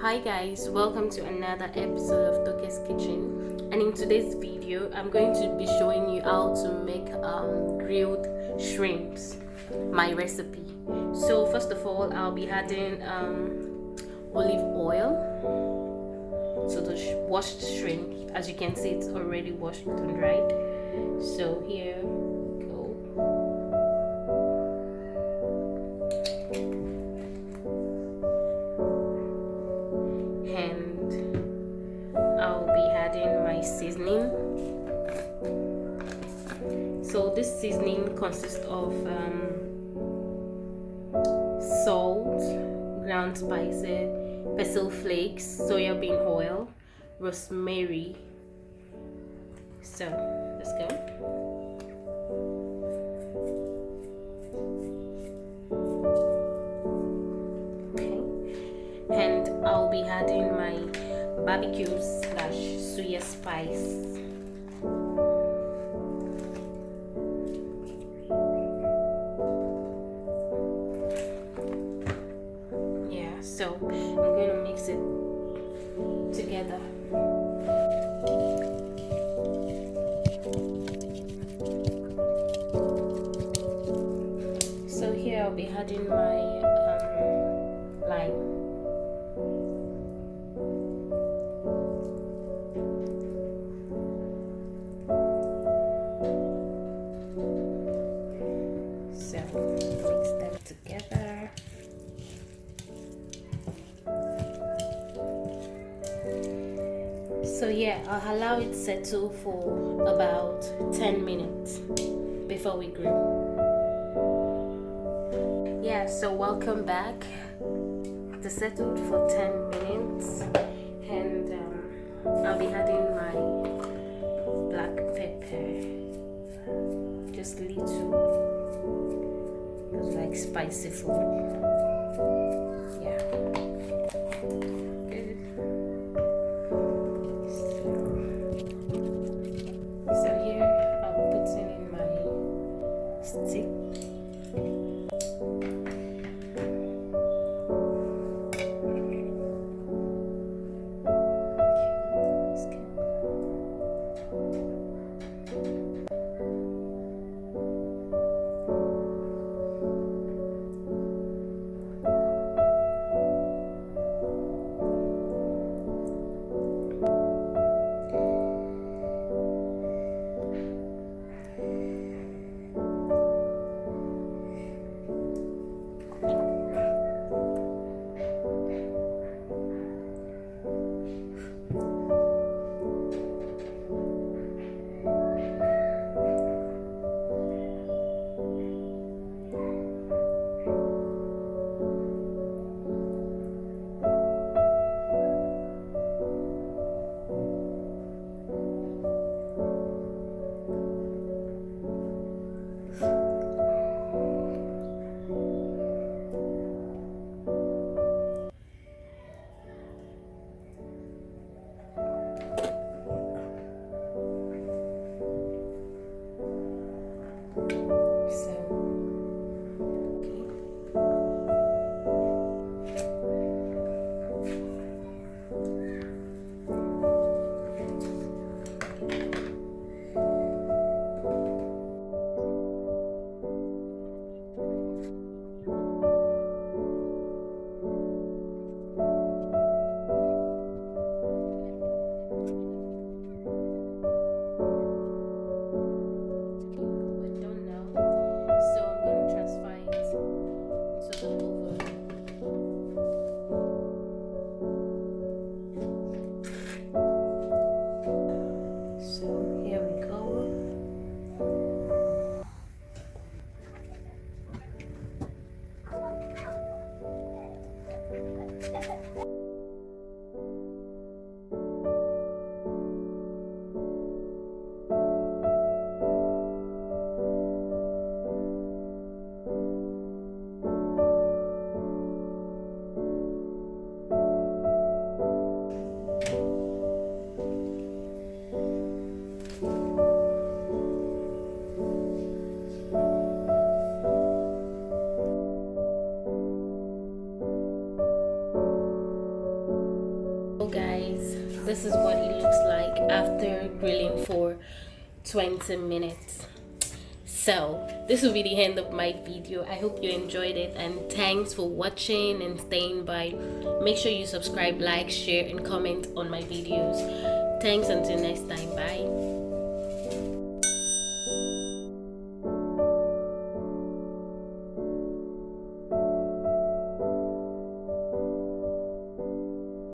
Hi guys, welcome to another episode of Toke's Kitchen. And in today's video, I'm going to be showing you how to make grilled shrimps, my recipe. So first of all, I'll be adding olive oil to the washed shrimp. As you can see, it's already washed and dried. So here we go. And I'll be adding my seasoning. So this seasoning consists of salt, ground spices, basil flakes, soya bean oil, rosemary. So let's go. And I'll be adding my barbecue / Suya spice. Yeah, so I'm going to mix it together. So here I'll be adding my lime. So mix them together. So yeah, I'll allow it settle for about 10 minutes before we grill. Yeah, so welcome back. It settled for 10 minutes and I'll be adding my black pepper, just little. It's like spicy food. Yeah. Good. So here I'll be putting in my stick. this is what it looks like after grilling for 20 minutes. So this will be the end of my video. I hope you enjoyed it, and thanks for watching and staying by. Make sure you subscribe, like, share, and comment on my videos. Thanks, until next time. Bye.